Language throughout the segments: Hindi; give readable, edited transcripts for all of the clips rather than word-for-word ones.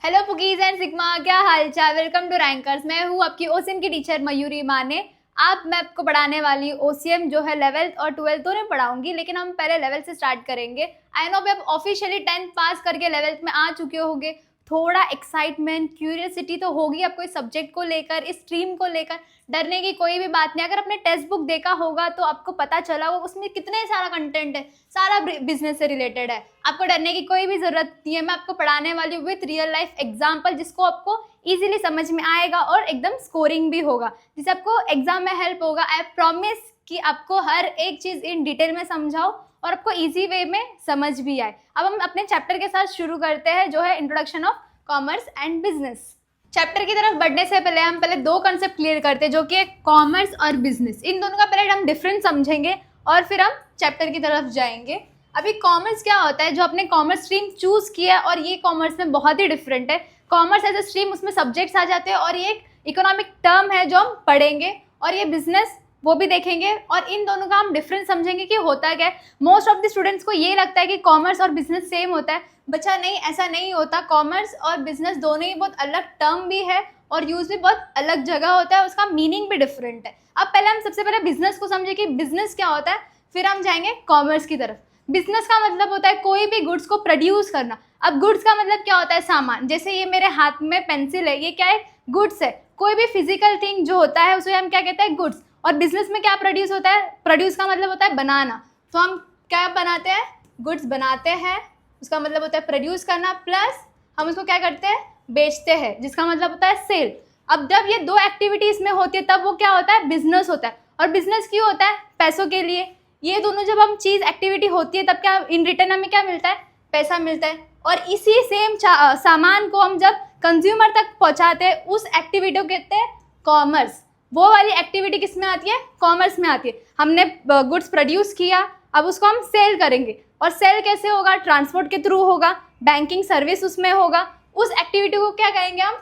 हेलो पुकीज एंड सिग्मा, क्या हाल चाल। Welcome to rankers. मैं हूँ आपकी ओसीएम की टीचर मयूरी माने। मैं आपको पढ़ाने वाली ओसीएम जो है 11th और 12th दोनों पढ़ाऊंगी, लेकिन हम पहले 11th से स्टार्ट करेंगे। आई नो आप ऑफिशियली 10th पास करके 11th में आ चुके होंगे। थोड़ा एक्साइटमेंट, क्यूरियसिटी तो होगी आपको इस सब्जेक्ट को लेकर, इस स्ट्रीम को लेकर। डरने की कोई भी बात नहीं। अगर आपने टेक्स्ट बुक देखा होगा तो आपको पता चला वो उसमें कितने सारा कंटेंट है, सारा बिजनेस से रिलेटेड है। आपको डरने की कोई भी जरूरत नहीं है। मैं आपको पढ़ाने वाली हूँ विथ रियल लाइफ एग्जाम्पल, जिसको आपको इजीली समझ में आएगा और एकदम स्कोरिंग भी होगा, जिससे आपको एग्जाम में हेल्प होगा। आई प्रॉमिस कि आपको हर एक चीज़ इन डिटेल में समझाओ और आपको इजी वे में समझ भी आए। अब हम अपने चैप्टर के साथ शुरू करते हैं, जो है introduction of commerce and business. Chapter की तरफ बढ़ने से पहले हम दो कंसेप्ट क्लियर करते हैं, जो कि कॉमर्स और बिजनेस। इन दोनों का पहले हम डिफरेंस समझेंगे और फिर हम चैप्टर की तरफ जाएंगे। अभी कॉमर्स क्या होता है, जो आपने कॉमर्स स्ट्रीम चूज किया है, और ये कॉमर्स में बहुत ही डिफरेंट है। कॉमर्स एज ए स्ट्रीम, उसमें सब्जेक्ट्स आ जाते हैं और ये एक इकोनॉमिक टर्म है जो हम पढ़ेंगे, और ये बिजनेस वो भी देखेंगे। और इन दोनों का हम डिफरेंस समझेंगे कि होता क्या है। मोस्ट ऑफ द स्टूडेंट्स को ये लगता है कि कॉमर्स और बिजनेस सेम होता है। बच्चा नहीं, ऐसा नहीं होता। कॉमर्स और बिजनेस दोनों ही बहुत अलग टर्म भी है और यूज भी बहुत अलग जगह होता है, उसका मीनिंग भी डिफरेंट है। अब पहले हम सबसे पहले बिजनेस को समझे कि बिजनेस क्या होता है, फिर हम जाएंगे कॉमर्स की तरफ। बिजनेस का मतलब होता है कोई भी गुड्स को प्रोड्यूस करना। अब गुड्स का मतलब क्या होता है, सामान। जैसे ये मेरे हाथ में पेंसिल है, ये क्या है, गुड्स है। कोई भी फिजिकल थिंग जो होता है उसे हम क्या कहते हैं, गुड्स। और बिजनेस में क्या प्रोड्यूस होता है, प्रोड्यूस का मतलब होता है बनाना। तो हम क्या बनाते हैं, गुड्स बनाते हैं, उसका मतलब होता है प्रोड्यूस करना, प्लस हम उसको क्या करते हैं, बेचते हैं, जिसका मतलब होता है सेल। अब जब ये दो एक्टिविटीज में होती है तब वो क्या होता है, बिजनेस होता है। और बिजनेस क्यों होता है, पैसों के लिए। ये दोनों जब हम चीज़ एक्टिविटी होती है तब क्या इन रिटर्न हमें क्या मिलता है, पैसा मिलता है। और इसी सेम सामान को हम जब कंज्यूमर तक पहुंचाते हैं, उस एक्टिविटी को कहते हैं कॉमर्स। वो वाली एक्टिविटी किस में आती है, कॉमर्स में आती है। हमने गुड्स प्रोड्यूस किया, अब उसको हम सेल करेंगे। और सेल कैसे होगा, ट्रांसपोर्ट के थ्रू होगा, बैंकिंग सर्विस उसमें होगा। उस एक्टिविटी को क्या कहेंगे हम,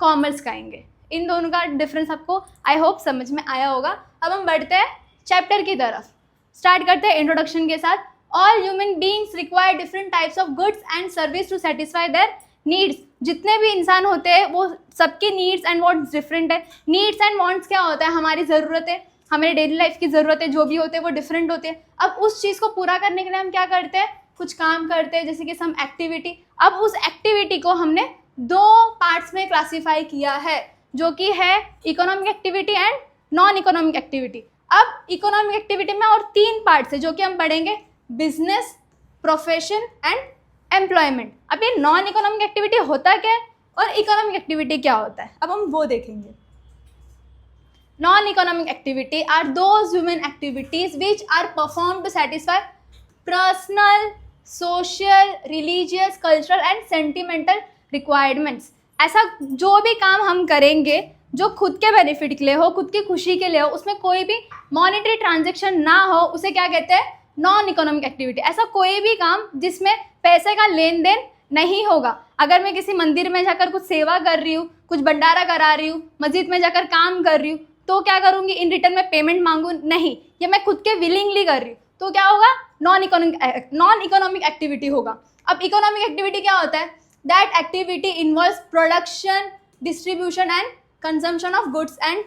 कॉमर्स कहेंगे। इन दोनों का डिफरेंस आपको आई होप समझ में आया होगा। अब हम बढ़ते हैं चैप्टर की तरफ। स्टार्ट करते हैं इंट्रोडक्शन के साथ। All human beings require different types of goods and service to satisfy their needs. जितने भी इंसान होते हैं वो सबकी नीड्स एंड वांट्स डिफरेंट है। नीड्स एंड वांट्स क्या होता है, हमारी ज़रूरतें, हमारे डेली लाइफ की ज़रूरतें जो भी होते हैं वो डिफरेंट होते हैं। अब उस चीज़ को पूरा करने के लिए हम क्या करते हैं, कुछ काम करते हैं, जैसे कि सम एक्टिविटी। अब उस एक्टिविटी को हमने दो पार्ट्स में क्लासीफाई किया है, जो कि है economic activity and non economic activity. अब इकोनॉमिक एक्टिविटी में और तीन पार्ट्स है जो कि हम पढ़ेंगे, बिजनेस, प्रोफेशन एंड एम्प्लॉयमेंट। अब ये नॉन इकोनॉमिक एक्टिविटी होता क्या है और इकोनॉमिक एक्टिविटी क्या होता है, अब हम वो देखेंगे। Non economic activity are those human activities which are perform to satisfy personal, social, religious, cultural and sentimental requirements. ऐसा जो भी काम हम करेंगे जो खुद के बेनिफिट के लिए हो, खुद की खुशी के लिए हो, उसमें कोई भी मॉनेटरी ट्रांजैक्शन ना हो, उसे क्या कहते हैं, नॉन इकोनॉमिक एक्टिविटी। ऐसा कोई भी काम जिसमें पैसे का लेन देन नहीं होगा। अगर मैं किसी मंदिर में जाकर कुछ सेवा कर रही हूँ, कुछ भंडारा करा रही हूँ, मस्जिद में जाकर काम कर रही हूँ, तो क्या करूँगी, इन रिटर्न में पेमेंट मांगू नहीं, ये मैं खुद के विलिंगली कर रही हूँ, तो क्या होगा, नॉन इकोनॉमिक एक्टिविटी होगा। अब इकोनॉमिक एक्टिविटी क्या होता है, that activity involves production, distribution and consumption of goods and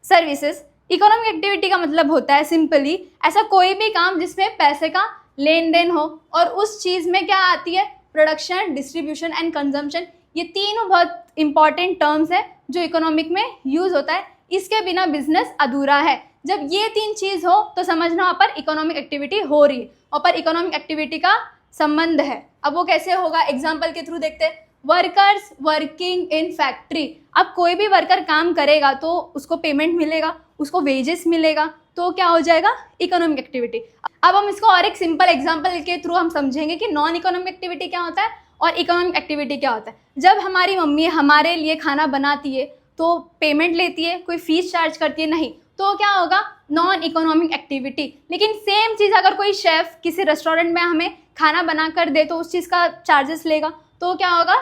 services. Economic activity का मतलब होता है सिंपली ऐसा कोई भी काम जिसमें पैसे का लेन देन हो, और उस चीज़ में क्या आती है, प्रोडक्शन, डिस्ट्रीब्यूशन एंड कंजम्पशन। ये तीनों बहुत इंपॉर्टेंट टर्म्स है जो इकोनॉमिक में यूज होता है। इसके बिना बिजनेस अधूरा है। जब ये तीन चीज़ हो तो समझना वहाँ पर इकोनॉमिक एक्टिविटी हो रही है, वहाँ पर इकोनॉमिक एक्टिविटी का संबंध है। अब वो कैसे होगा, एग्जाम्पल के थ्रू देखते हैं। Workers working in factory. अब कोई भी वर्कर काम करेगा तो उसको पेमेंट मिलेगा, उसको वेजेस मिलेगा, तो क्या हो जाएगा, इकोनॉमिक एक्टिविटी। अब हम इसको और एक सिंपल एग्जांपल के थ्रू हम समझेंगे कि नॉन इकोनॉमिक एक्टिविटी क्या होता है और इकोनॉमिक एक्टिविटी क्या होता है। जब हमारी मम्मी हमारे लिए खाना बनाती है तो पेमेंट लेती है, कोई फीस चार्ज करती है, नहीं, तो क्या होगा, नॉन इकोनॉमिक एक्टिविटी। लेकिन सेम चीज़ अगर कोई शेफ़ किसी रेस्टोरेंट में हमें खाना बना कर दे तो उस चीज़ का चार्जेस लेगा, तो क्या होगा,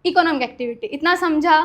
इकोनॉमिक एक्टिविटी। इतना समझा।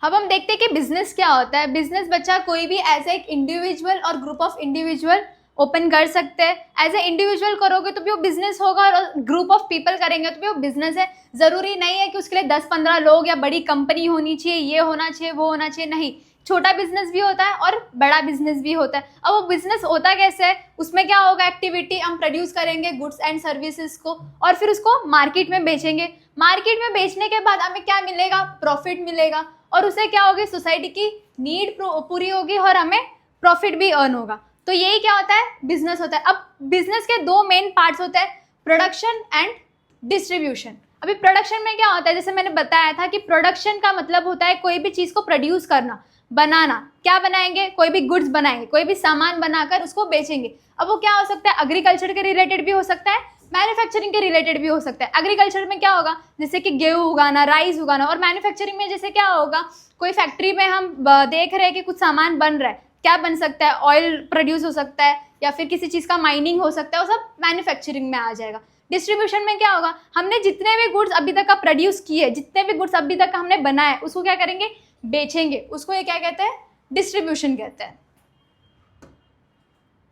अब हम देखते हैं कि बिजनेस क्या होता है। बिजनेस बच्चा कोई भी एज एक इंडिविजुअल और ग्रुप ऑफ इंडिविजुअल ओपन कर सकते हैं। एज ए इंडिविजुअल करोगे तो भी वो बिजनेस होगा, और ग्रुप ऑफ पीपल करेंगे तो भी वो बिजनेस है। ज़रूरी नहीं है कि उसके लिए 10-15 लोग या बड़ी कंपनी होनी चाहिए, ये होना चाहिए, वो होना चाहिए, नहीं। छोटा बिजनेस भी होता है और बड़ा बिजनेस भी होता है। अब वो बिजनेस होता कैसे है, उसमें क्या होगा, एक्टिविटी हम प्रोड्यूस करेंगे गुड्स एंड सर्विसेज को, और फिर उसको मार्केट में बेचेंगे। मार्केट में बेचने के बाद हमें क्या मिलेगा, प्रॉफिट मिलेगा, और उससे क्या होगी, सोसाइटी की नीड पूरी होगी और हमें प्रॉफिट भी अर्न होगा। तो यही क्या होता है, बिजनेस होता है। अब बिजनेस के दो मेन पार्ट्स होते हैं, प्रोडक्शन एंड डिस्ट्रीब्यूशन। अभी प्रोडक्शन में क्या होता है, जैसे मैंने बताया था कि प्रोडक्शन का मतलब होता है कोई भी चीज़ को प्रोड्यूस करना, बनाना। क्या बनाएंगे, कोई भी गुड्स बनाएंगे, कोई भी सामान बनाकर उसको बेचेंगे। अब वो क्या हो सकता है, एग्रीकल्चर के रिलेटेड भी हो सकता है, मैन्युफैक्चरिंग के रिलेटेड भी हो सकता है। एग्रीकल्चर में क्या होगा, जैसे कि गेहूँ उगाना, राइस उगाना, और मैन्युफैक्चरिंग में जैसे क्या होगा, कोई फैक्ट्री में हम देख रहे हैं कि कुछ सामान बन रहा है, क्या बन सकता है, ऑयल प्रोड्यूस हो सकता है, या फिर किसी चीज़ का माइनिंग हो सकता है, वो सब मैन्युफैक्चरिंग में आ जाएगा। डिस्ट्रीब्यूशन में क्या होगा, हमने जितने भी गुड्स अभी तक का प्रोड्यूस किए, जितने भी गुड्स अभी तक का हमने बनाए, उसको क्या करेंगे, बेचेंगे। उसको ये क्या कहते हैं, डिस्ट्रीब्यूशन कहते हैं।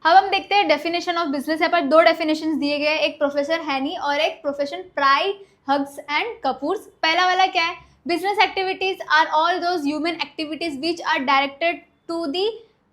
अब हम देखते हैं डेफिनेशन ऑफ बिजनेस। यहाँ पर दो डेफिनेशंस दिए गए हैं, एक प्रोफेसर हैनी और एक प्रोफेसर प्राई हग्स एंड कपूर्स। पहला वाला क्या है, business activities are all those human activities which are directed to the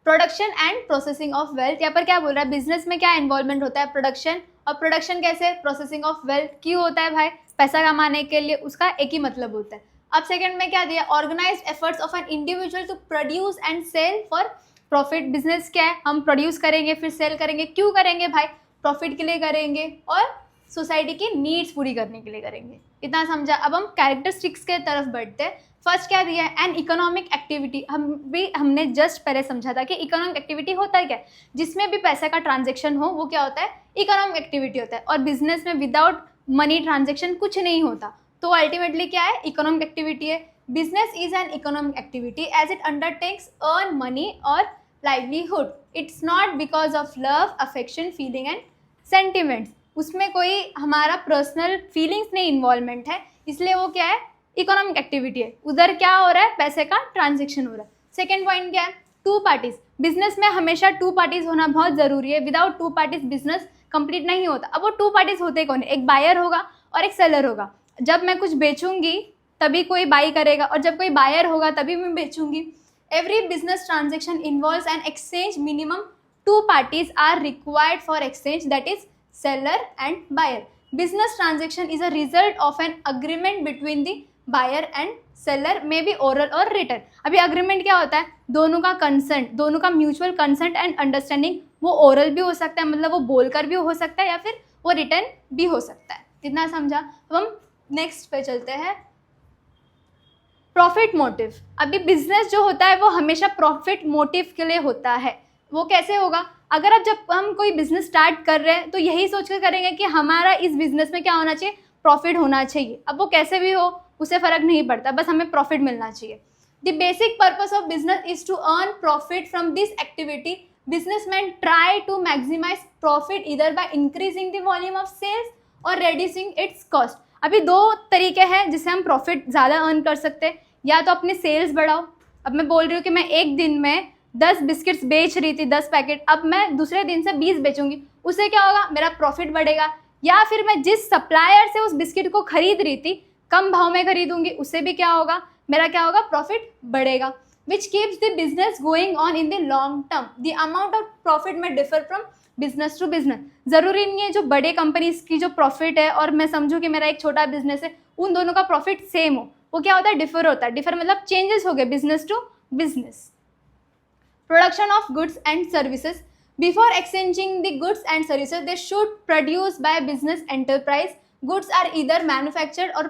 production and processing of wealth. यहाँ पर क्या बोल रहा है, बिजनेस में क्या इन्वॉल्वमेंट होता है, प्रोडक्शन, और प्रोडक्शन कैसे, प्रोसेसिंग ऑफ वेल्थ। क्यों होता है भाई, पैसा कमाने के लिए, उसका एक ही मतलब होता है। अब सेकंड में क्या दिया, organised efforts of an individual to produce and sell for profit. Business क्या है, हम प्रोड्यूस करेंगे फिर सेल करेंगे। क्यों करेंगे भाई, प्रॉफिट के लिए करेंगे और सोसाइटी की नीड्स पूरी करने के लिए करेंगे। इतना समझा। अब हम कैरेक्टरिस्टिक्स के तरफ बढ़ते हैं। फर्स्ट क्या दिया है, एन इकोनॉमिक एक्टिविटी। हमने जस्ट पहले समझा था कि इकोनॉमिक एक्टिविटी होता है क्या, जिसमें भी पैसे का ट्रांजेक्शन हो वो क्या होता है, इकोनॉमिक एक्टिविटी होता है। और बिजनेस में विदाउट मनी ट्रांजेक्शन कुछ नहीं होता, तो अल्टीमेटली क्या है, इकोनॉमिक एक्टिविटी है। Business is an economic activity as it undertakes earn money और livelihood. It's not because of love, affection, feeling and sentiments. उसमें कोई हमारा पर्सनल फीलिंग्स नहीं इन्वॉल्वमेंट है, इसलिए वो क्या है, इकोनॉमिक एक्टिविटी है। उधर क्या हो रहा है, पैसे का ट्रांजेक्शन हो रहा है। सेकेंड पॉइंट क्या है, टू पार्टीज। बिजनेस में हमेशा टू पार्टीज होना बहुत ज़रूरी है। Without two parties business complete नहीं होता। अब वो टू पार्टीज होते कौन है, एक बायर होगा और एक सेलर होगा। जब मैं कुछ बेचूंगी तभी कोई बाई करेगा, और जब कोई बायर होगा तभी मैं बेचूंगी। Every business transaction involves an exchange, minimum two parties are required for exchange, that is seller and buyer. Business transaction is a result of an agreement between the buyer and seller, may be oral or written. अभी अग्रीमेंट क्या होता है, दोनों का कंसेंट, दोनों का म्यूचुअल कंसेंट एंड अंडरस्टैंडिंग। वो ओरल भी हो सकता है, मतलब वो बोलकर भी हो सकता है, या फिर वो रिटर्न भी हो सकता है। कितना समझा। अब हम नेक्स्ट पे चलते हैं, प्रॉफिट मोटिव। अभी बिजनेस जो होता है वो हमेशा प्रॉफिट मोटिव के लिए होता है। वो कैसे होगा, अगर अब जब हम कोई बिजनेस स्टार्ट कर रहे हैं तो यही सोच कर करेंगे कि हमारा इस बिजनेस में क्या होना चाहिए, प्रॉफिट होना चाहिए। अब वो कैसे भी हो उसे फ़र्क नहीं पड़ता, बस हमें प्रॉफिट मिलना चाहिए। The basic purpose of business is to earn profit from this activity. Businessman try to maximise profit इधर by increasing the volume of sales और रेड्यूसिंग इट्स कॉस्ट। अभी दो तरीके हैं जिससे हम प्रॉफिट ज़्यादा अर्न कर सकते हैं, या तो अपने सेल्स बढ़ाओ। अब मैं बोल रही हूँ कि मैं एक दिन में 10 बिस्किट्स बेच रही थी, 10 पैकेट, अब मैं दूसरे दिन से 20 बेचूंगी, उससे क्या होगा, मेरा प्रॉफिट बढ़ेगा। या फिर मैं जिस सप्लायर से उस बिस्किट को खरीद रही थी कम भाव में खरीदूंगी, उससे भी क्या होगा, मेरा क्या होगा, प्रॉफिट बढ़ेगा। Which keeps the business going on in the long term. The amount of profit may differ from business to business. ज़रूरी नहीं है जो बड़े कंपनीज की जो प्रॉफिट है और मैं समझूँ कि मेरा एक छोटा बिजनेस है, उन दोनों का प्रॉफिट सेम हो। वो क्या होता है, डिफर होता है। डिफर मतलब चेंजेस हो गए business to business. Production of goods and services. Before exchanging the goods and services they should produce by business enterprise. Goods are either manufactured or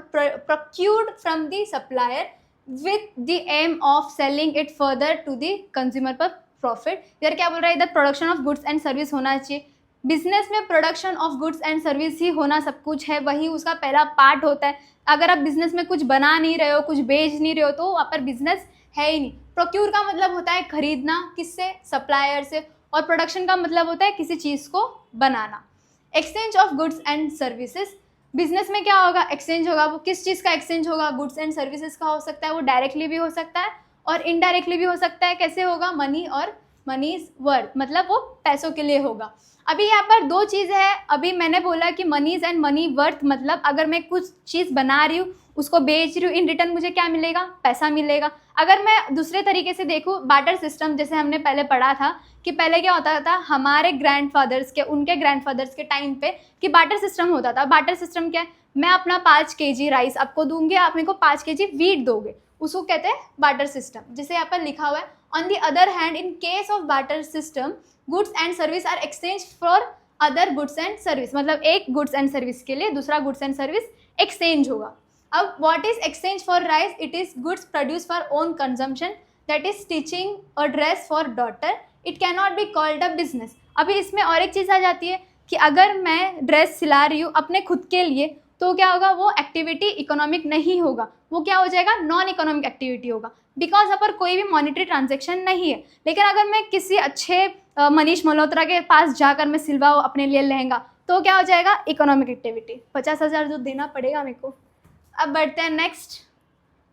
procured from the supplier with the aim of selling it further to the consumer पर profit। इधर क्या बोल रहा है, इधर production of goods and service होना चाहिए। बिजनेस में production of goods and service ही होना सब कुछ है, वही उसका पहला पार्ट होता है। अगर आप बिजनेस में कुछ बना नहीं रहे हो, कुछ बेच नहीं रहे हो, तो वहाँ पर बिजनेस है ही नहीं। प्रोक्यूर का मतलब होता है खरीदना, किससे, सप्लायर से, और प्रोडक्शन का मतलब होता है किसी चीज़ को बनाना। Exchange of goods and services. Business में क्या होगा, एक्सचेंज होगा। वो किस चीज़ का एक्सचेंज होगा, गुड्स एंड सर्विसेज का हो सकता है। वो डायरेक्टली भी हो सकता है और इनडायरेक्टली भी हो सकता है। कैसे होगा, मनी और मनी इज वर्थ, मतलब वो पैसों के लिए होगा। अभी यहाँ पर दो चीज़ है, अभी मैंने बोला कि मनीज एंड मनी वर्थ, मतलब अगर मैं कुछ चीज़ बना रही हूँ, उसको बेच रही हूँ, इन रिटर्न मुझे क्या मिलेगा, पैसा मिलेगा। अगर मैं दूसरे तरीके से देखूँ, बार्टर सिस्टम, जैसे हमने पहले पढ़ा था कि पहले क्या होता था, हमारे ग्रैंडफादर्स के, उनके ग्रैंडफादर्स के टाइम पे कि बार्टर सिस्टम होता था। बार्टर सिस्टम क्या है, मैं अपना 5 kg राइस आपको दूंगी, आप मेरे को 5 kg वीट दोगे, उसको कहते हैं बार्टर सिस्टम, जिसे यहाँ पर लिखा हुआ है। On the other hand, in case of barter system, goods and service are exchange for other goods and service, मतलब एक गुड्स एंड सर्विस के लिए दूसरा गुड्स एंड सर्विस एक्सचेंज होगा। अब what is exchange for rice, it is goods produce for own consumption, that is stitching or dress for daughter, it can not be called a business. अभी इसमें और एक चीज़ आ जाती है कि अगर मैं ड्रेस सिला रही हूँ अपने खुद के लिए, तो क्या होगा, वो एक्टिविटी इकोनॉमिक नहीं होगा, वो क्या हो जाएगा, नॉन इकोनॉमिक एक्टिविटी होगा, बिकॉज यहाँ पर कोई भी मॉनिटरी ट्रांजेक्शन नहीं है। लेकिन अगर मैं किसी अच्छे मनीष मल्होत्रा के पास जाकर मैं सिलवाऊँ अपने लिए लहंगा, तो क्या हो जाएगा, इकोनॉमिक एक्टिविटी, 50,000 जो देना पड़ेगा मेरे को। अब बढ़ते हैं नेक्स्ट,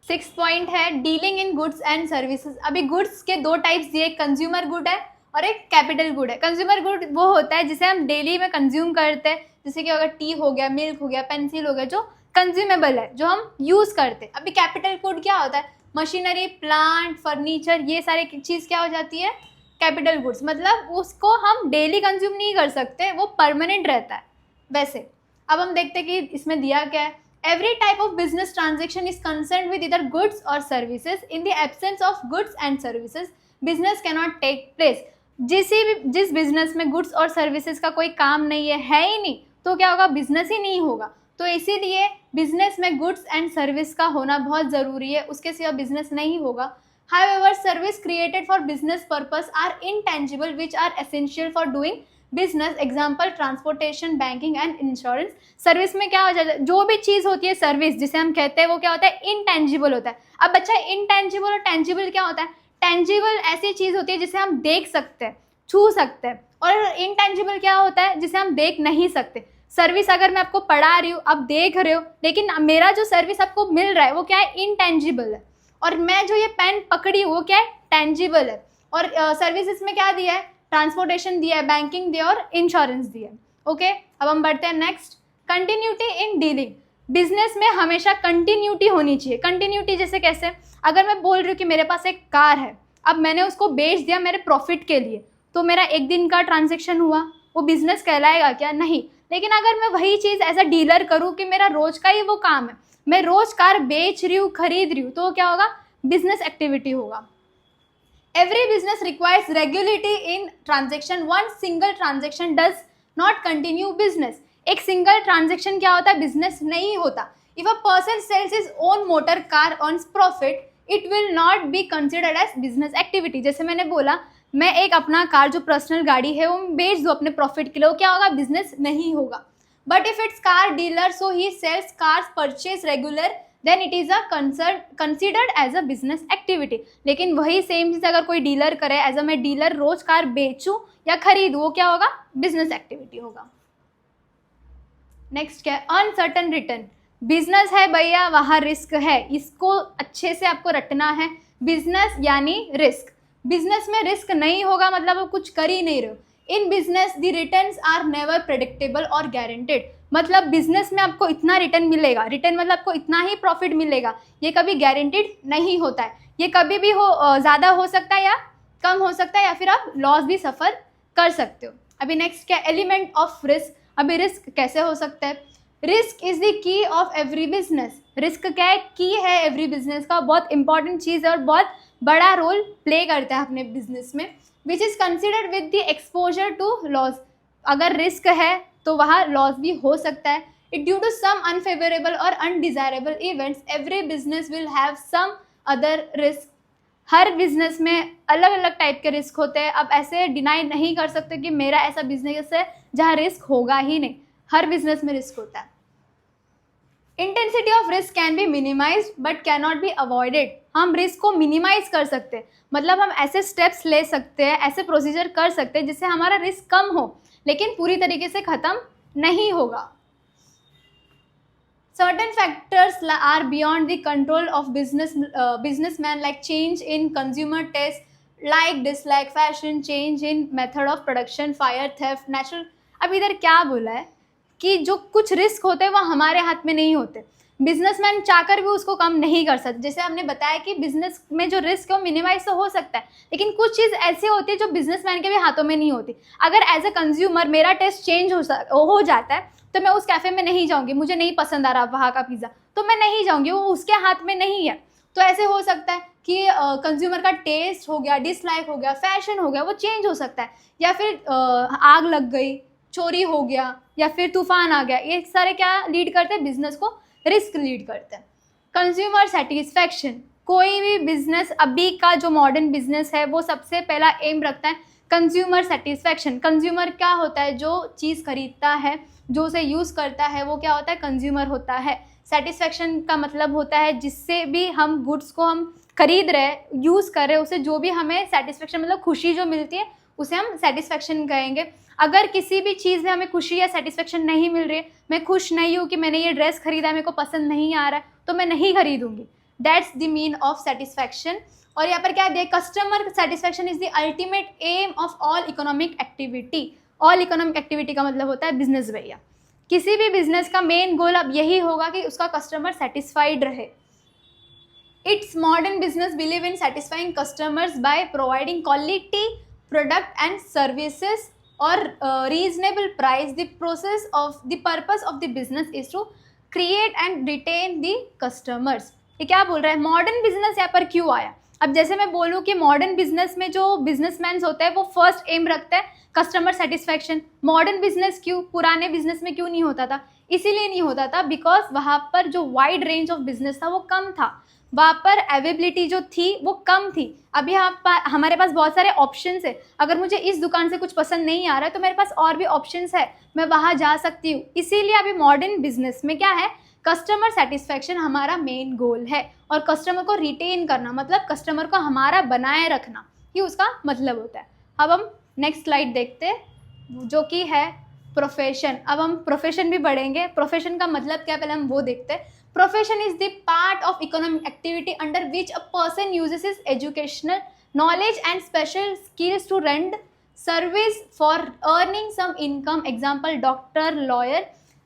6th पॉइंट है dealing in goods and services. अभी गुड्स के 2 टाइप्स दिए, एक कंज्यूमर गुड है और एक कैपिटल गुड है। कंज्यूमर गुड वो होता है जिसे हम डेली में कंज्यूम करते हैं, जैसे कि अगर टी हो गया, मिल्क हो गया, पेंसिल हो गया, जो कंज्यूमेबल है, जो हम यूज़ करते हैं। अभी कैपिटल गुड क्या होता है, मशीनरी, प्लांट, फर्नीचर, ये सारी चीज़ क्या हो जाती है, कैपिटल गुड्स, मतलब उसको हम डेली कंज्यूम नहीं कर सकते, वो परमानेंट रहता है। वैसे अब हम देखते हैं कि इसमें दिया क्या है, every type of business transaction is concerned with either goods or services. In the absence of goods and services, business cannot take place. जिस बिजनेस में गुड्स और सर्विसेज का कोई काम नहीं है ही नहीं, तो क्या होगा, बिजनेस ही नहीं होगा। तो इसीलिए बिजनेस में गुड्स एंड सर्विस का होना बहुत ज़रूरी है, उसके सिवा बिजनेस नहीं होगा। However, service created for business purpose are intangible, which are essential for doing business, example transportation, banking and insurance. Service में क्या हो जाता है, जो भी चीज़ होती है सर्विस जिसे हम कहते हैं, वो क्या होता है, इनटेंजिबल होता है। अब बच्चा, इनटेंजिबल और टेंजिबल क्या होता है, टेंजिबल ऐसी चीज़ होती है जिसे हम देख सकते हैं, छू सकते हैं, और इनटेंजिबल क्या होता है, जिसे हम देख नहीं सकते। सर्विस अगर मैं आपको पढ़ा रही हूँ, आप देख रहे हो, लेकिन मेरा जो सर्विस आपको मिल रहा है वो क्या है, इनटेंजिबल है, और मैं जो ये पेन पकड़ी हूँ वो क्या है, टेंजिबल है। और सर्विसेज में क्या दिया है, ट्रांसपोर्टेशन दिया है, बैंकिंग दिया और इंश्योरेंस दिया है। ओके, अब हम बढ़ते हैं next, continuity in dealing. Business में हमेशा कंटिन्यूटी होनी चाहिए। कंटिन्यूटी जैसे कैसे, अगर मैं बोल रही हूँ कि मेरे पास एक कार है, अब मैंने उसको बेच दिया मेरे प्रॉफिट के लिए, तो मेरा एक दिन का ट्रांजेक्शन हुआ, वो बिजनेस कहलाएगा क्या, नहीं। लेकिन अगर मैं वही चीज़ एज अ डीलर करूँ कि मेरा रोज का ही वो काम है, मैं रोज कार बेच रही हूँ, खरीद रही हूँ, तो क्या होगा, बिजनेस एक्टिविटी होगा। Every business requires regularity in transaction. One single transaction does not continue business. एक single transaction क्या होता है, business नहीं होता। If a person sells his own motor car earns profit, it will not be considered as business activity. जैसे मैंने बोला, मैं एक अपना कार जो पर्सनल गाड़ी है वो बेच दूँ अपने प्रॉफिट के लिए, वो क्या होगा, बिजनेस नहीं होगा। But if it's car dealer, so he sells cars purchase regular, then it is a considered as a business activity. लेकिन वही सेम चीज़ अगर कोई डीलर करे, एज अ मैं डीलर रोज कार बेचूँ या खरीदूँ, वो क्या होगा, बिजनेस एक्टिविटी होगा। नेक्स्ट क्या है, अनसर्टन रिटर्न। बिजनेस है भैया, वहाँ रिस्क है, इसको अच्छे से आपको रटना है। बिजनेस यानी रिस्क, बिजनेस में रिस्क नहीं होगा मतलब आप कुछ कर ही नहीं रहे हो। In business the returns are never predictable और गारंटेड, मतलब बिजनेस में आपको इतना रिटर्न मिलेगा, रिटर्न मतलब आपको इतना ही प्रॉफिट मिलेगा, ये कभी गारंटेड नहीं होता है। ये कभी भी ज़्यादा हो सकता है या कम हो सकता है, या फिर आप लॉस भी सफ़र कर सकते हो। अभी नेक्स्ट क्या, एलिमेंट ऑफ रिस्क। अभी रिस्क कैसे हो सकता है, risk is the key of every business. Risk क्या है, की है एवरी बिजनेस का, बहुत इंपॉर्टेंट चीज़ है और बहुत बड़ा रोल प्ले करता है अपने बिजनेस में। Which is considered with the exposure to loss. अगर रिस्क है तो वहाँ लॉस भी हो सकता है। It due to some unfavourable or undesirable events, every business will have some other risk. हर बिजनेस में अलग अलग टाइप के रिस्क होते हैं। अब ऐसे डिनाई नहीं कर सकते कि मेरा ऐसा बिजनेस है जहाँ रिस्क होगा ही नहीं, हर बिजनेस में रिस्क होता है। Intensity of risk can be minimise but can not be avoided. हम रिस्क को मिनिमाइज कर सकते हैं, मतलब हम ऐसे स्टेप्स ले सकते हैं, ऐसे प्रोसीजर कर सकते हैं जिससे हमारा रिस्क कम हो, लेकिन पूरी तरीके से ख़त्म नहीं होगा। Certain factors are beyond the control of businessman, like change in consumer taste, like dislike, fashion, change in method of production, fire, theft, natural. अब इधर क्या बोला है कि जो कुछ रिस्क होते हैं वो हमारे हाथ में नहीं होते, बिजनेसमैन चाहकर भी उसको कम नहीं कर सकते। जैसे हमने बताया कि बिजनेस में जो रिस्क है वो मिनिमाइज तो हो सकता है, लेकिन कुछ चीज़ ऐसी होती है जो बिजनेसमैन के भी हाथों में नहीं होती। अगर एज अ कंज्यूमर मेरा टेस्ट चेंज हो जाता है तो मैं उस कैफ़े में नहीं जाऊँगी, मुझे नहीं पसंद आ रहा वहाँ का पिज़्ज़ा तो मैं नहीं जाऊँगी, वो उसके हाथ में नहीं है। तो ऐसे हो सकता है कि कंज्यूमर का टेस्ट हो गया, डिसलाइक हो गया, फैशन हो गया, वो चेंज हो सकता है, या फिर आग लग गई, चोरी हो गया, या फिर तूफान आ गया। ये सारे क्या लीड करते हैं, बिजनेस को रिस्क लीड करते हैं। कंज्यूमर सेटिस्फैक्शन, कोई भी बिजनेस अभी का जो मॉडर्न बिजनेस है वो सबसे पहला एम रखता है कंज्यूमर सेटिस्फैक्शन। कंज्यूमर क्या होता है, जो चीज़ खरीदता है, जो उसे यूज़ करता है, वो क्या होता है, कंज्यूमर होता है। सेटिस्फैक्शन का मतलब होता है जिससे भी हम गुड्स को हम खरीद रहे हैं, यूज़ कर रहे हैं, उसे जो भी हमें सेटिस्फैक्शन मतलब खुशी जो मिलती है उसे हम सेटिस्फैक्शन कहेंगे। अगर किसी भी चीज़ में हमें खुशी या सेटिस्फैक्शन नहीं मिल रही है, मैं खुश नहीं हूँ कि मैंने ये ड्रेस खरीदा, मेरे को पसंद नहीं आ रहा है, तो मैं नहीं खरीदूंगी। That's the mean of satisfaction. और यहाँ पर क्या दिया, customer satisfaction is the ultimate aim of all economic activity. All economic activity का मतलब होता है बिजनेस भैया। किसी भी बिजनेस का मेन गोल अब यही होगा कि उसका कस्टमर सेटिस्फाइड रहे। It's modern business believe in satisfying customers by providing quality product and services और reasonable price. The purpose of the business is to create and retain the customers. ये क्या बोल रहा है, मॉडर्न बिजनेस यहाँ पर क्यों आया। अब जैसे मैं बोलूँ कि मॉडर्न बिजनेस में जो बिजनेसमैन होते हैं वो फर्स्ट एम रखते हैं कस्टमर सेटिस्फैक्शन। मॉडर्न बिजनेस क्यों, पुराने बिजनेस में क्यों नहीं होता था, इसीलिए नहीं होता था बिकॉज वहाँ पर जो वाइड रेंज ऑफ बिजनेस था वो कम था, वहाँ पर अवेबिलिटी जो थी वो कम थी। अभी हमारे पास बहुत सारे ऑप्शंस है, अगर मुझे इस दुकान से कुछ पसंद नहीं आ रहा है तो मेरे पास और भी ऑप्शंस है, मैं वहाँ जा सकती हूँ। इसीलिए अभी मॉडर्न बिजनेस में क्या है, कस्टमर सेटिस्फैक्शन हमारा मेन गोल है, और कस्टमर को रिटेन करना मतलब कस्टमर को हमारा बनाए रखना, ये उसका मतलब होता है। अब हम नेक्स्ट स्लाइड देखते हैं जो कि है प्रोफेशन। अब हम प्रोफेशन भी बढ़ेंगे, प्रोफेशन का मतलब क्या पहले हम वो देखते हैं। Profession is the part of economic activity under which a person uses his educational knowledge and special skills to render service for earning some income. Example, doctor, lawyer,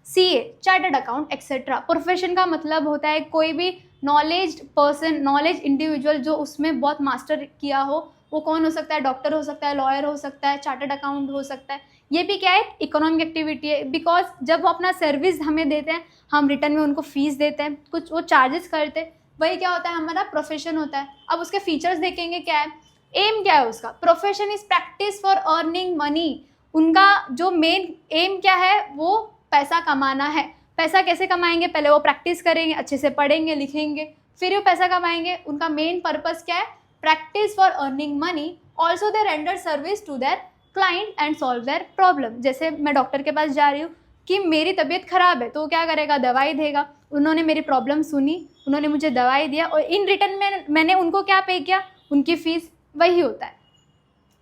CA, chartered account, etc. Profession का मतलब होता है कोई भी नॉलेज पर्सन, नॉलेज इंडिविजुअल जो उसमें बहुत मास्टर किया हो, वो कौन हो सकता है, डॉक्टर हो सकता है, लॉयर हो सकता है, चार्टर्ड अकाउंट हो सकता है। ये भी क्या है, इकोनॉमिक एक्टिविटी है, बिकॉज जब वो अपना सर्विस हमें देते हैं हम रिटर्न में उनको फीस देते हैं, कुछ वो चार्जेस करते हैं, वही क्या होता है, हमारा प्रोफेशन होता है। अब उसके फीचर्स देखेंगे क्या है, एम क्या है उसका, profession is practice for earning money. उनका जो मेन एम क्या है, वो पैसा कमाना है। पैसा कैसे कमाएंगे, पहले वो प्रैक्टिस करेंगे, अच्छे से पढ़ेंगे लिखेंगे, फिर वो पैसा कमाएंगे। उनका मेन पर्पस क्या है, practice for earning money. Also they render service to their client and solve their problem. जैसे मैं डॉक्टर के पास जा रही हूँ कि मेरी तबीयत ख़राब है, तो वो क्या करेगा, दवाई देगा। उन्होंने मेरी प्रॉब्लम सुनी, उन्होंने मुझे दवाई दिया, और इन रिटर्न में मैंने उनको क्या पे किया, उनकी फ़ीस, वही होता है।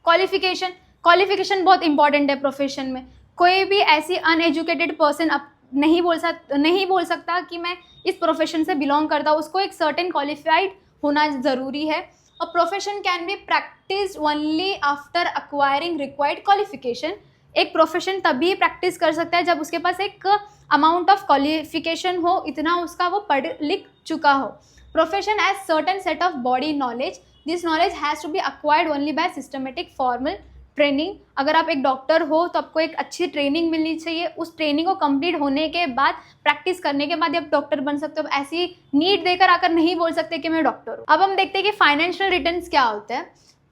क्वालिफिकेशन, क्वालिफिकेशन बहुत इंपॉर्टेंट है प्रोफेशन में। कोई भी ऐसी अनएजुकेटेड पर्सन नहीं बोल सकता कि मैं इस प्रोफेशन से बिलोंग करता हूँ, उसको एक सर्टेन क्वालिफाइड होना ज़रूरी है। और profession can be practice only after acquiring required qualification. एक प्रोफेशन तभी प्रैक्टिस कर सकता है जब उसके पास एक अमाउंट ऑफ क्वालिफिकेशन हो, इतना उसका वो पढ़ लिख चुका हो। Profession as certain set of body knowledge, this knowledge has to be acquired only by systematic formal training. अगर आप एक डॉक्टर हो तो आपको एक अच्छी ट्रेनिंग मिलनी चाहिए, उस ट्रेनिंग को कंप्लीट होने के बाद, प्रैक्टिस करने के बाद आप डॉक्टर बन सकते हो। ऐसी नीट देकर आकर नहीं बोल सकते कि मैं डॉक्टर हूँ। अब हम देखते हैं कि फाइनेंशियल रिटर्न्स क्या होते हैं।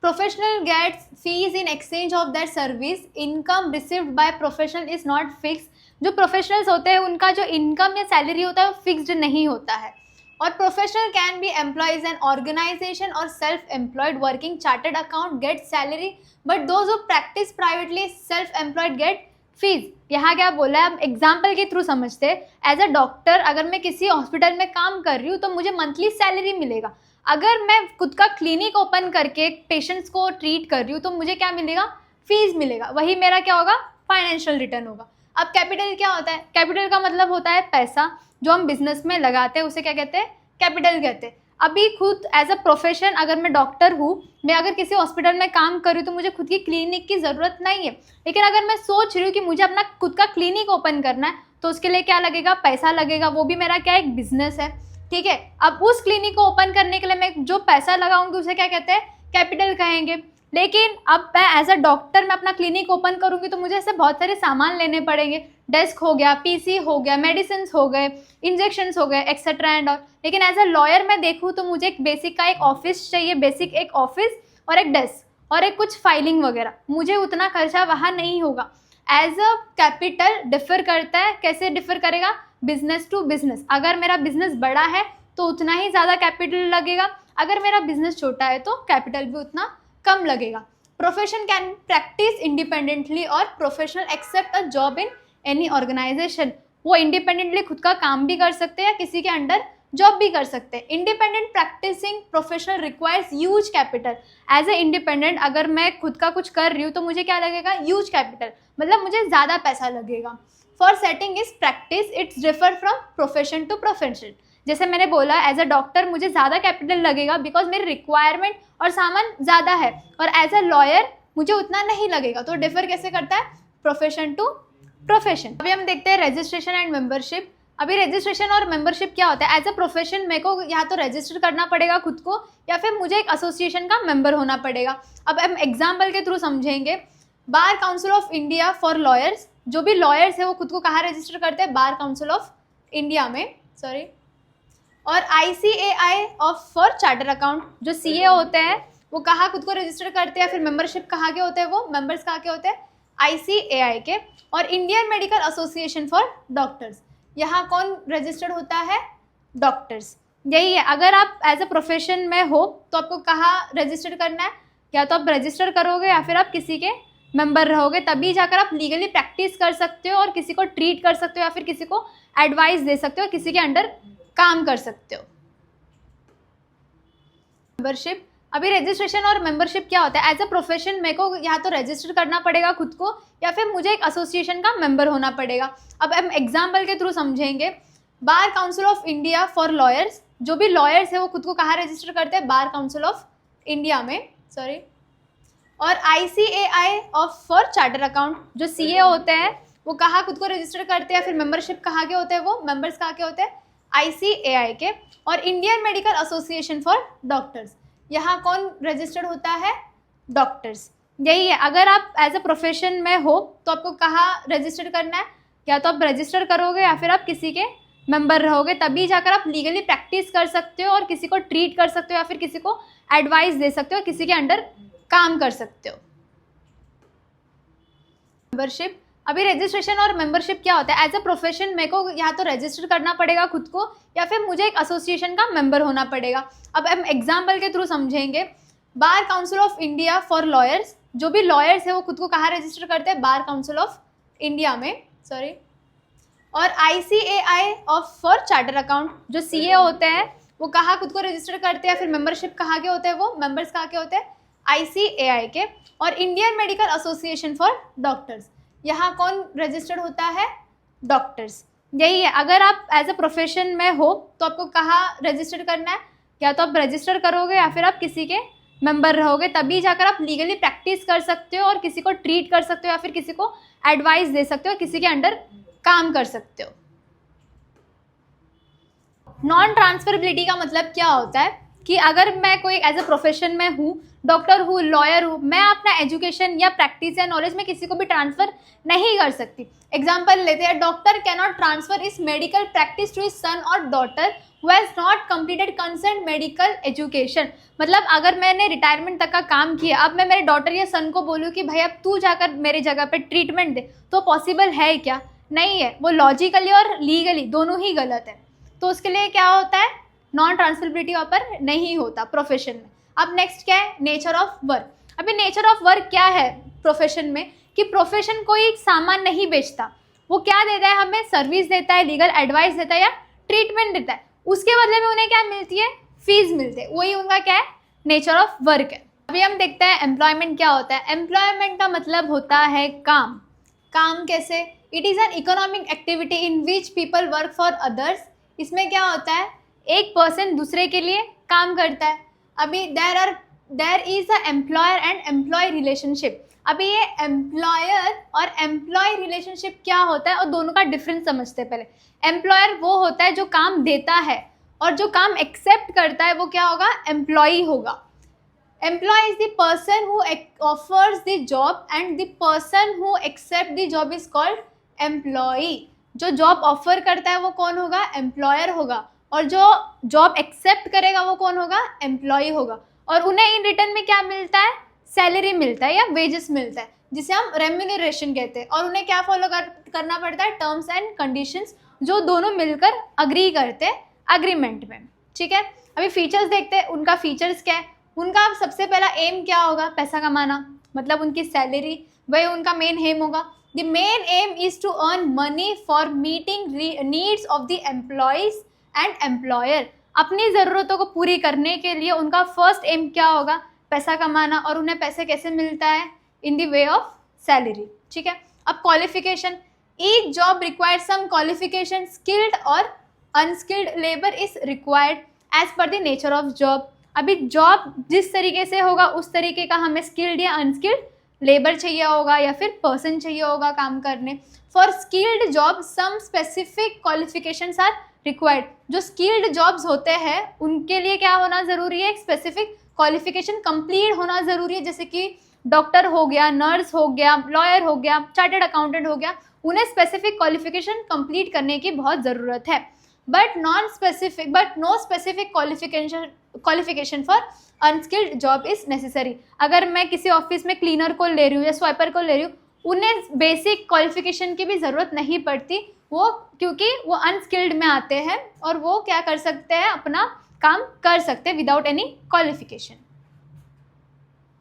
Professional gets fees in exchange of that service. Income received by professional is not fix. जो प्रोफेशनल्स होते हैं उनका जो इनकम या सैलरी होता है वो फिक्स्ड नहीं होता है। और professional can be employees an organisation or self employed working chartered account get salary, but those who practice privately self employed get fees. यहाँ क्या बोला है, हम एग्जाम्पल के थ्रू समझते हैं। एज अ डॉक्टर अगर मैं किसी हॉस्पिटल में काम कर रही हूँ तो मुझे मंथली सैलरी मिलेगा। अगर मैं खुद का क्लिनिक ओपन करके पेशेंट्स को ट्रीट कर रही हूँ तो मुझे क्या मिलेगा, फीस मिलेगा। वही मेरा क्या होगा, फाइनेंशियल रिटर्न होगा। अब कैपिटल क्या होता है, कैपिटल का मतलब होता है पैसा जो हम बिजनेस में लगाते हैं, उसे क्या कहते हैं, कैपिटल कहते हैं। अभी खुद एज अ प्रोफेशन अगर मैं डॉक्टर हूँ, मैं अगर किसी हॉस्पिटल में काम कर रही हूँ तो मुझे खुद की क्लिनिक की ज़रूरत नहीं है। लेकिन अगर मैं सोच रही हूँ कि मुझे अपना खुद का क्लिनिक ओपन करना है तो उसके लिए क्या लगेगा, पैसा लगेगा, वो भी मेरा क्या एक बिजनेस है, ठीक है। अब उस क्लिनिक को ओपन करने के लिए मैं जो पैसा लगाऊंगी उसे क्या कहते हैं, कैपिटल कहेंगे। लेकिन अब मैं एज अ डॉक्टर मैं अपना क्लिनिक ओपन करूंगी तो मुझे ऐसे बहुत सारे सामान लेने पड़ेंगे, डेस्क हो गया, पीसी हो गया, मेडिसिन हो गए, इंजेक्शंस हो गए, एक्सेट्रा एंड ऑल। लेकिन एज अ लॉयर मैं देखूँ तो मुझे एक बेसिक का एक ऑफिस चाहिए, बेसिक एक ऑफिस और एक डेस्क और एक कुछ फाइलिंग वगैरह, मुझे उतना खर्चा वहाँ नहीं होगा। एज अ कैपिटल डिफर करता है, कैसे डिफर करेगा, बिजनेस टू बिजनेस। अगर मेरा बिजनेस बड़ा है तो उतना ही ज़्यादा कैपिटल लगेगा, अगर मेरा बिजनेस छोटा है तो कैपिटल भी उतना कम लगेगा। प्रोफेशन कैन प्रैक्टिस इंडिपेंडेंटली और professional accept a job in any organisation. वो इंडिपेंडेंटली खुद का काम भी कर सकते हैं या किसी के अंडर जॉब भी कर सकते हैं। Independent practising professional requires huge capital. As a independent अगर मैं खुद का कुछ कर रही हूँ तो मुझे क्या लगेगा, ह्यूज कैपिटल, मतलब मुझे ज़्यादा पैसा लगेगा। For setting is practice its differ from profession to profession. जैसे मैंने बोला एज अ डॉक्टर मुझे ज़्यादा कैपिटल लगेगा बिकॉज मेरी रिक्वायरमेंट और सामान ज़्यादा है, और एज अ लॉयर मुझे उतना नहीं लगेगा। तो डिफर कैसे करता है, प्रोफेशन टू प्रोफेशन। अभी हम देखते हैं रजिस्ट्रेशन एंड मेंबरशिप। अभी रजिस्ट्रेशन और मेंबरशिप क्या होता है, एज अ प्रोफेशन मेरे को या तो रजिस्टर करना पड़ेगा खुद को या फिर मुझे एक एसोसिएशन का मेंबर होना पड़ेगा। अब हम एग्जाम्पल के थ्रू समझेंगे। Bar council of India for lawyers, जो भी लॉयर्स है वो खुद को कहाँ रजिस्टर करते हैं, बार काउंसिल ऑफ इंडिया में, सॉरी। और ICAI of for charter account, जो CA होते हैं वो कहाँ खुद को रजिस्टर करते हैं, फिर मेंबरशिप कहाँ के होते हैं, वो मेंबर्स कहाँ के होते हैं, ICAI के। और Indian medical association for doctors, यहाँ कौन रजिस्टर्ड होता है, डॉक्टर्स। यही है, अगर आप एज अ प्रोफेशन में हो तो आपको कहाँ रजिस्टर करना है, या तो आप रजिस्टर करोगे या फिर आप किसी के मेंबर रहोगे, तभी जाकर आप लीगली प्रैक्टिस कर सकते हो और किसी को ट्रीट कर सकते हो या फिर किसी को एडवाइस दे सकते हो, किसी के अंडर काम कर सकते हो। मेंबरशिप, अभी रजिस्ट्रेशन और मेंबरशिप क्या होता है, एज अ प्रोफेशन मेरे को या तो रजिस्टर करना पड़ेगा खुद को या फिर मुझे एक एसोसिएशन का मेंबर होना पड़ेगा। अब हम एग्जाम्पल के थ्रू समझेंगे। Bar council of India for lawyers, जो भी लॉयर्स है वो खुद को कहाँ रजिस्टर करते हैं, बार काउंसिल ऑफ इंडिया में, सॉरी। और ICAI of for charter account, जो CA होते हैं वो कहाँ खुद को रजिस्टर करते हैं, फिर मेंबरशिप कहाँ के होते हैं, वो मेंबर्स कहाँ के होते हैं, ICAI के। और Indian medical association for doctors, यहाँ कौन रजिस्टर्ड होता है, डॉक्टर्स। यही है, अगर आप एज अ प्रोफेशन में हो तो आपको कहाँ रजिस्टर करना है, या तो आप रजिस्टर करोगे या फिर आप किसी के मेंबर रहोगे, तभी जाकर आप लीगली प्रैक्टिस कर सकते हो और किसी को ट्रीट कर सकते हो या फिर किसी को एडवाइस दे सकते हो, किसी के अंडर काम कर सकते हो। मेंबरशिप, अभी रजिस्ट्रेशन और मेंबरशिप क्या होता है, एज अ प्रोफेशन मेरे को या तो रजिस्टर करना पड़ेगा खुद को या फिर मुझे एक एसोसिएशन का मेंबर होना पड़ेगा। अब हम एग्जाम्पल के थ्रू समझेंगे। Bar council of India for lawyers, जो भी लॉयर्स है वो खुद को कहाँ रजिस्टर करते हैं, बार काउंसिल ऑफ इंडिया में, सॉरी। और ICAI of for charter account, जो CA होते हैं वो कहाँ खुद को रजिस्टर करते हैं, फिर मेंबरशिप कहाँ के होते हैं, वो मेंबर्स कहाँ के होते हैं, ICAI के। और Indian medical association for doctors, यहाँ कौन रजिस्टर्ड होता है, डॉक्टर्स। यही है, अगर आप एज अ प्रोफेशन में हो तो आपको कहाँ रजिस्टर करना है, या तो आप रजिस्टर करोगे या फिर आप किसी के मेंबर रहोगे, तभी जाकर आप लीगली प्रैक्टिस कर सकते हो और किसी को ट्रीट कर सकते हो या फिर किसी को एडवाइस दे सकते हो, किसी के अंडर काम कर सकते हो। नॉन ट्रांसफरेबिलिटी का मतलब क्या होता है कि अगर मैं कोई एज अ प्रोफेशन में हूँ, डॉक्टर हूँ, लॉयर हूँ, मैं अपना एजुकेशन या प्रैक्टिस या नॉलेज में किसी को भी ट्रांसफ़र नहीं कर सकती। एग्जाम्पल लेते हैं, doctor can not transfer is medical practice to his son or daughter who has not completed concern medical education. मतलब अगर मैंने रिटायरमेंट तक का काम किया, अब मैं मेरे डॉटर या सन को बोलूँ कि भाई अब तू जाकर मेरे जगह पर ट्रीटमेंट दे, तो पॉसिबल है क्या, नहीं है। वो लॉजिकली और लीगली दोनों ही गलत है। तो उसके लिए क्या होता है, नॉन ट्रांसफरेबिलिटी वहाँ पर नहीं होता प्रोफेशन में। अब नेक्स्ट क्या है, नेचर ऑफ वर्क। अभी नेचर ऑफ वर्क क्या है प्रोफेशन में, कि प्रोफेशन कोई सामान नहीं बेचता, वो क्या देता है, हमें सर्विस देता है, लीगल एडवाइस देता है या ट्रीटमेंट देता है, उसके बदले में उन्हें क्या मिलती है, फीस मिलती है। वही उनका क्या है, नेचर ऑफ वर्क है। अभी हम देखते हैं एम्प्लॉयमेंट क्या होता है। एम्प्लॉयमेंट का मतलब होता है काम। काम कैसे, it is an economic activity in which people work for others. इसमें क्या होता है, एक पर्सन दूसरे के लिए काम करता है। अभी there is a employer and employ relationship. अभी ये एम्प्लॉयर और एम्प्लॉय रिलेशनशिप क्या होता है और दोनों का डिफरेंस समझते हैं। पहले एम्प्लॉयर वो होता है जो काम देता है, और जो काम एक्सेप्ट करता है वो क्या होगा, एम्प्लॉई होगा। Employ is the person who offers the job and the person who accept the job is called employee. जो जॉब ऑफर करता है वो कौन होगा, एम्प्लॉयर होगा, और जो जॉब एक्सेप्ट करेगा वो कौन होगा, एम्प्लॉई होगा। और उन्हें इन रिटर्न में क्या मिलता है, सैलरी मिलता है या वेजेस मिलता है, जिसे हम रेम्यूनरेशन कहते हैं। और उन्हें क्या फॉलो करना पड़ता है, टर्म्स एंड कंडीशंस, जो दोनों मिलकर अग्री करते हैं अग्रीमेंट में। ठीक है, अभी फीचर्स देखते हैं, उनका फीचर्स क्या है। उनका सबसे पहला एम क्या होगा, पैसा कमाना, मतलब उनकी सैलरी, वही उनका मेन एम होगा। The main aim is to earn money for meeting needs of the employees and employer. अपनी ज़रूरतों को पूरी करने के लिए उनका फर्स्ट एम क्या होगा, पैसा कमाना। और उन्हें पैसे कैसे मिलता है, in the way of salary. ठीक है, अब qualification, each job required some qualification, skilled और unskilled labour is required as per the nature of job. अभी जॉब जिस तरीके से होगा उस तरीके का हमें स्किल्ड या अनस्किल्ड लेबर चाहिए होगा या फिर पर्सन चाहिए होगा काम करने। For skilled job some specific qualifications are required. जो स्किल्ड जॉब्स होते हैं उनके लिए क्या होना ज़रूरी है, एक स्पेसिफिक क्वालिफिकेशन कंप्लीट होना ज़रूरी है, जैसे कि डॉक्टर हो गया, नर्स हो गया, लॉयर हो गया, चार्टर्ड अकाउंटेंट हो गया। उन्हें स्पेसिफिक क्वालिफिकेशन कंप्लीट करने की बहुत ज़रूरत है। But no specific qualification for unskilled job is necessary. अगर मैं किसी ऑफिस में क्लीनर को ले रही हूँ या स्वाइपर को ले रही हूँ, उन्हें बेसिक क्वालिफिकेशन की भी ज़रूरत नहीं पड़ती, वो क्योंकि वो अनस्किल्ड में आते हैं और वो क्या कर सकते हैं, अपना काम कर सकते हैं विदाउट एनी क्वालिफिकेशन।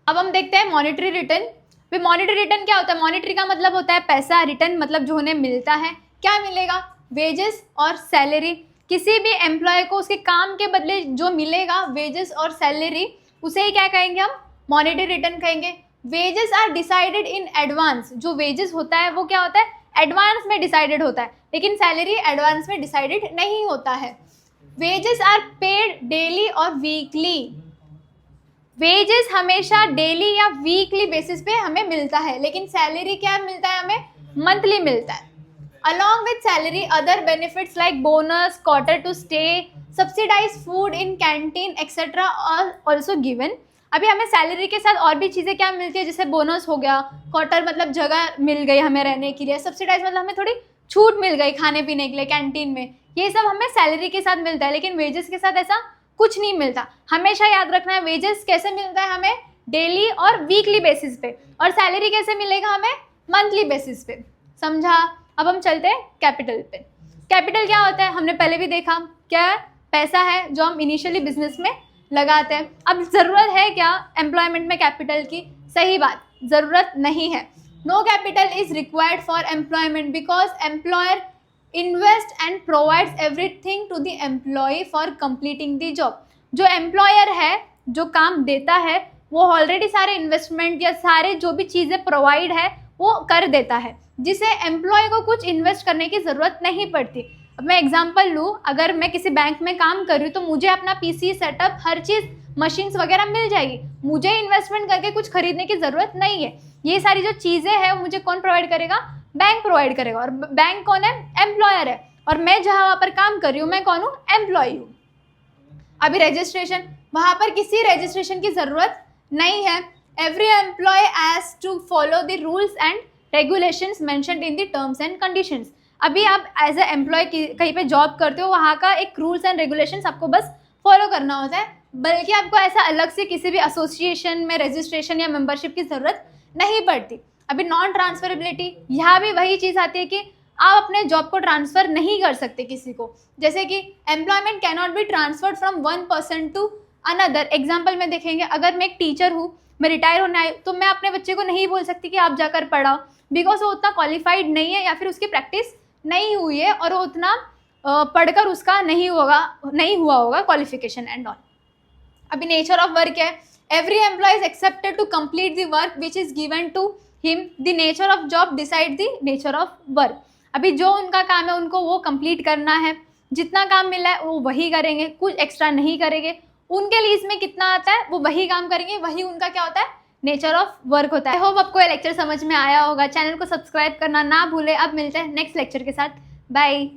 अब हम देखते हैं मॉनेटरी रिटर्न। मॉनेटरी रिटर्न क्या होता है, मॉनेटरी का मतलब होता है पैसा, रिटर्न मतलब जो उन्हें मिलता है। क्या मिलेगा, वेजेस और सैलरी। किसी भी एम्प्लॉय को उसके काम के बदले जो मिलेगा वेजेस और सैलरी, उसे ही क्या कहेंगे हम, मॉनेटरी रिटर्न कहेंगे। Wages are decided in advance. जो वेजेस होता है वो क्या होता है, एडवांस में डिसाइडेड होता है, लेकिन सैलरी एडवांस में डिसाइडेड नहीं होता है। वेजेस आर पेड डेली और वीकली। वेजेस हमेशा डेली या वीकली बेसिस पे हमें मिलता है, लेकिन सैलरी क्या मिलता है, हमें मंथली मिलता है। Along with salary, other benefits like bonus, quarter to stay, subsidized food in canteen, etc. are also given. अभी हमें सैलरी के साथ और भी चीज़ें क्या मिलती है, जैसे बोनस हो गया, क्वार्टर मतलब जगह मिल गई हमें रहने के लिए, सब्सिडाइज मतलब हमें थोड़ी छूट मिल गई खाने पीने के लिए कैंटीन में। ये सब हमें सैलरी के साथ मिलता है, लेकिन वेजेस के साथ ऐसा कुछ नहीं मिलता। हमेशा याद रखना है, वेजेस कैसे मिलता है हमें, डेली और वीकली बेसिस पे, और सैलरी कैसे मिलेगा हमें, मंथली बेसिस पे। समझा। अब हम चलते हैं कैपिटल पे। कैपिटल क्या होता है, हमने पहले भी देखा, क्या है, पैसा है जो हम इनिशियली बिजनेस में लगाते हैं। अब ज़रूरत है क्या एम्प्लॉयमेंट में कैपिटल की, सही बात, ज़रूरत नहीं है। No capital is required for employment because employer invest and provides everything to the employ for completing the job. जो एम्प्लॉयर है, जो काम देता है, वो ऑलरेडी सारे इन्वेस्टमेंट या सारे जो भी चीज़ें प्रोवाइड है वो कर देता है, जिसे एम्प्लॉय को कुछ इन्वेस्ट करने की ज़रूरत नहीं पड़ती। अब मैं एग्जांपल लूँ, अगर मैं किसी बैंक में काम कर रही हूँ तो मुझे अपना पीसी सेटअप, हर चीज़, मशीन्स वगैरह मिल जाएगी, मुझे इन्वेस्टमेंट करके कुछ खरीदने की ज़रूरत नहीं है। ये सारी जो चीज़ें हैं वो मुझे कौन प्रोवाइड करेगा, बैंक प्रोवाइड करेगा। और बैंक कौन है, एम्प्लॉयर है, और मैं जहाँ वहाँ पर काम कर रही हूँ मैं कौन हूँ, एम्प्लॉय हूँ। अभी रजिस्ट्रेशन, वहाँ पर किसी रजिस्ट्रेशन की ज़रूरत नहीं है। Every employ has to follow the rules and regulations mentioned in the terms and conditions. अभी आप एज ए एम्प्लॉय कहीं पे जॉब करते हो, वहाँ का एक रूल्स एंड रेगुलेशंस आपको बस फॉलो करना होता है, बल्कि आपको ऐसा अलग से किसी भी एसोसिएशन में रजिस्ट्रेशन या मेंबरशिप की ज़रूरत नहीं पड़ती। अभी नॉन ट्रांसफरेबिलिटी, यहाँ भी वही चीज़ आती है कि आप अपने जॉब को ट्रांसफ़र नहीं कर सकते किसी को, जैसे कि employment can not be transferred from one person to another. Example में देखेंगे, अगर मैं एक टीचर हूँ, मैं रिटायर होने आई, तो मैं अपने बच्चे को नहीं बोल सकती कि आप जाकर पढ़ाओ, बिकॉज वो उतना क्वालिफाइड नहीं है या फिर उसकी प्रैक्टिस नहीं हुई है और वो उतना पढ़कर उसका नहीं हुआ होगा क्वालिफिकेशन एंड ऑल। अभी नेचर ऑफ वर्क है, every employ is accepted to complete the work which is given to him. The nature of job decide the nature of work. अभी जो उनका काम है उनको वो कंप्लीट करना है, जितना काम मिला है वो वही करेंगे, कुछ एक्स्ट्रा नहीं करेंगे। उनके लिए इसमें कितना आता है वो वही काम करेंगे, वही उनका क्या होता है, नेचर ऑफ वर्क होता है। आई होप आपको ये लेक्चर समझ में आया होगा। चैनल को सब्सक्राइब करना ना भूले। अब मिलते हैं नेक्स्ट लेक्चर के साथ। बाय।